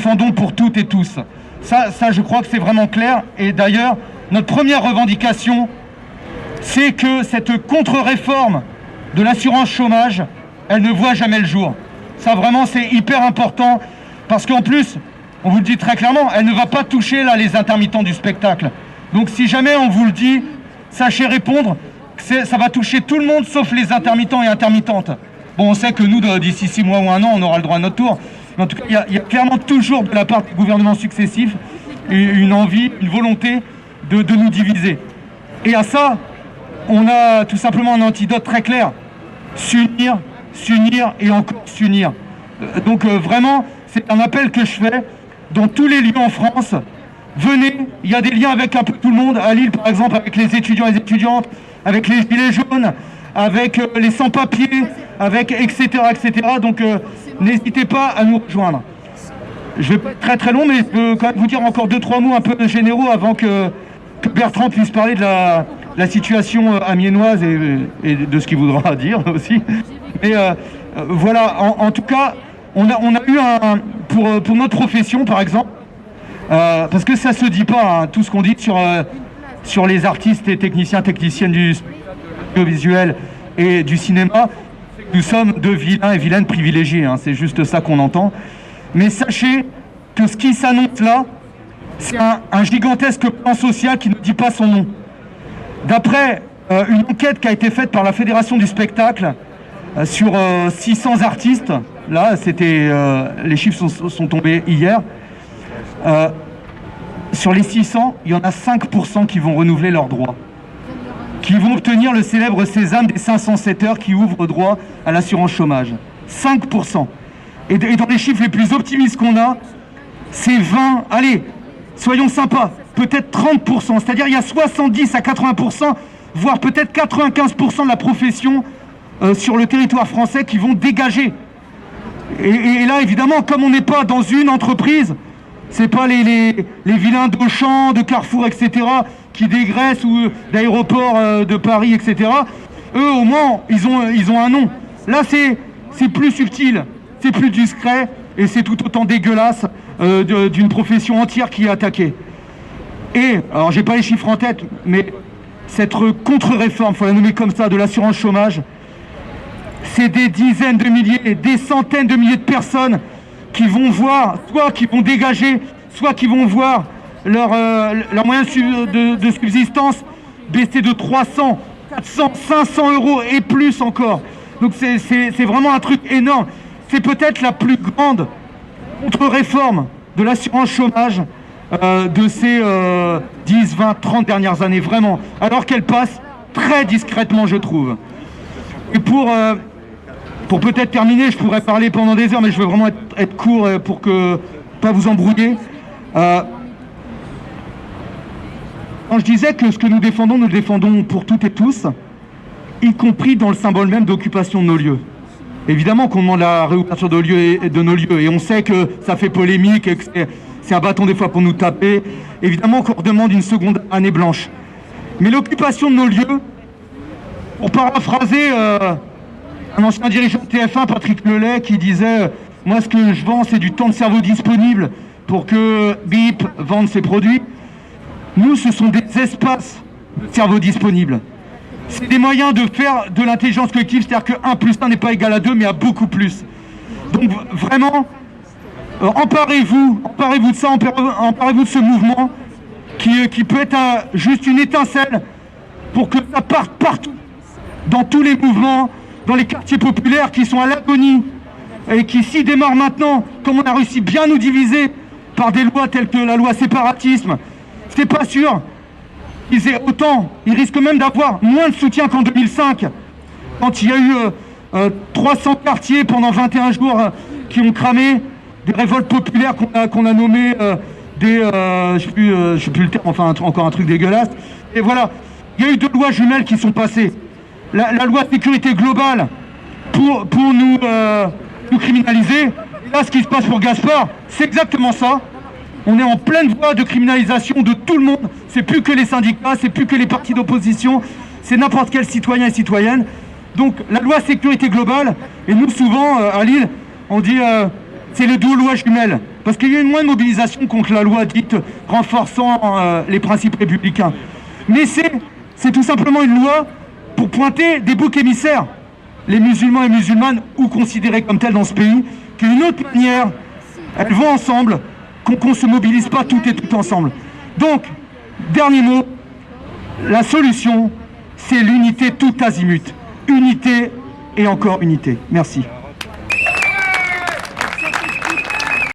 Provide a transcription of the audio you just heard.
défendons pour toutes et tous. Ça, je crois que c'est vraiment clair. Et d'ailleurs, notre première revendication, c'est que cette contre-réforme de l'assurance chômage, elle ne voit jamais le jour. Ça, vraiment, c'est hyper important. Parce qu'en plus, on vous le dit très clairement, elle ne va pas toucher là les intermittents du spectacle. Donc si jamais on vous le dit, sachez répondre que ça va toucher tout le monde sauf les intermittents et intermittentes. Bon, on sait que nous, d'ici 6 mois ou 1 an, on aura le droit à notre tour. Mais en tout cas, il y a clairement toujours de la part des gouvernements successifs une envie, une volonté de nous diviser. Et à ça, on a tout simplement un antidote très clair. S'unir, s'unir et encore s'unir. Donc vraiment, c'est un appel que je fais dans tous les lieux en France. Venez, il y a des liens avec un peu tout le monde. À Lille, par exemple, avec les étudiants et les étudiantes, avec les gilets jaunes, avec les sans-papiers, avec etc. etc. Donc n'hésitez pas à nous rejoindre. Je vais pas être très très long, mais je peux quand même vous dire encore 2-3 mots un peu généraux avant que Bertrand puisse parler de la situation amiénoise et de ce qu'il voudra dire aussi. Mais voilà, en tout cas, on a eu pour notre profession, par exemple, parce que ça se dit pas, hein, tout ce qu'on dit sur les artistes et techniciennes du audiovisuel et du cinéma, nous sommes de vilains et vilaines privilégiés, hein, c'est juste ça qu'on entend. Mais sachez que ce qui s'annonce là, c'est un gigantesque plan social qui ne dit pas son nom. D'après une enquête qui a été faite par la Fédération du spectacle sur 600 artistes, là, les chiffres sont tombés hier, sur les 600, il y en a 5% qui vont renouveler leurs droits, qui vont obtenir le célèbre sésame des 507 heures qui ouvre droit à l'assurance chômage. 5%. Et dans les chiffres les plus optimistes qu'on a, c'est 20, allez, soyons sympas, peut-être 30%, c'est-à-dire il y a 70 à 80%, voire peut-être 95% de la profession sur le territoire français qui vont dégager. Et là, évidemment, comme on n'est pas dans une entreprise, c'est pas les vilains d'Auchan, de Carrefour, etc., qui dégraissent, ou d'aéroports de Paris, etc., eux, au moins, ils ont un nom. Là, c'est plus subtil, c'est plus discret, et c'est tout autant dégueulasse d'une profession entière qui est attaquée. Et, alors j'ai pas les chiffres en tête, mais cette contre-réforme, il faut la nommer comme ça, de l'assurance chômage, c'est des dizaines de milliers, des centaines de milliers de personnes qui vont voir, soit qui vont dégager, soit qui vont voir leur moyen de subsistance baisser de 300, 400, 500 euros et plus encore. Donc c'est vraiment un truc énorme. C'est peut-être la plus grande contre-réforme de l'assurance chômage de ces 10, 20, 30 dernières années, vraiment. Alors qu'elle passe très discrètement, je trouve. Et pour peut-être terminer, je pourrais parler pendant des heures, mais je veux vraiment être court pour que pas vous embrouiller. Quand je disais que ce que nous le défendons pour toutes et tous, y compris dans le symbole même d'occupation de nos lieux. Évidemment qu'on demande la réouverture de nos lieux, et on sait que ça fait polémique, et que c'est un bâton des fois pour nous taper. Évidemment qu'on demande une seconde année blanche. Mais l'occupation de nos lieux, pour paraphraser un ancien dirigeant de TF1, Patrick Lelay, qui disait « Moi, ce que je vends, c'est du temps de cerveau disponible pour que BIP vende ses produits. » Nous, ce sont des espaces de cerveau disponibles. C'est des moyens de faire de l'intelligence collective, c'est-à-dire que 1 plus 1 n'est pas égal à 2, mais à beaucoup plus. Donc vraiment, emparez-vous de ça, emparez-vous de ce mouvement qui peut être juste une étincelle pour que ça parte partout, dans tous les mouvements, dans les quartiers populaires qui sont à l'agonie et qui, s'y démarrent maintenant, comme on a réussi bien nous diviser par des lois telles que la loi séparatisme, c'est pas sûr. Ils risquent même d'avoir moins de soutien qu'en 2005, quand il y a eu 300 quartiers pendant 21 jours qui ont cramé, des révoltes populaires qu'on a nommées je sais plus le terme, enfin encore un truc dégueulasse. Et voilà, il y a eu 2 lois jumelles qui sont passées. La loi de sécurité globale pour nous criminaliser. Et là, ce qui se passe pour Gaspard, c'est exactement ça. On est en pleine voie de criminalisation de tout le monde. C'est plus que les syndicats, c'est plus que les partis d'opposition, c'est n'importe quel citoyen et citoyenne. Donc la loi sécurité globale, et nous souvent à Lille, on dit c'est les 2 lois jumelles. parce qu'il y a eu moins de mobilisation contre la loi dite renforçant les principes républicains. Mais c'est tout simplement une loi pour pointer des boucs émissaires, les musulmans et musulmanes, ou considérés comme tels dans ce pays, qu'une autre manière, elles vont ensemble, qu'on ne se mobilise pas tout et tout ensemble. Donc, dernier mot, la solution, c'est l'unité tout azimut. Unité et encore unité. Merci.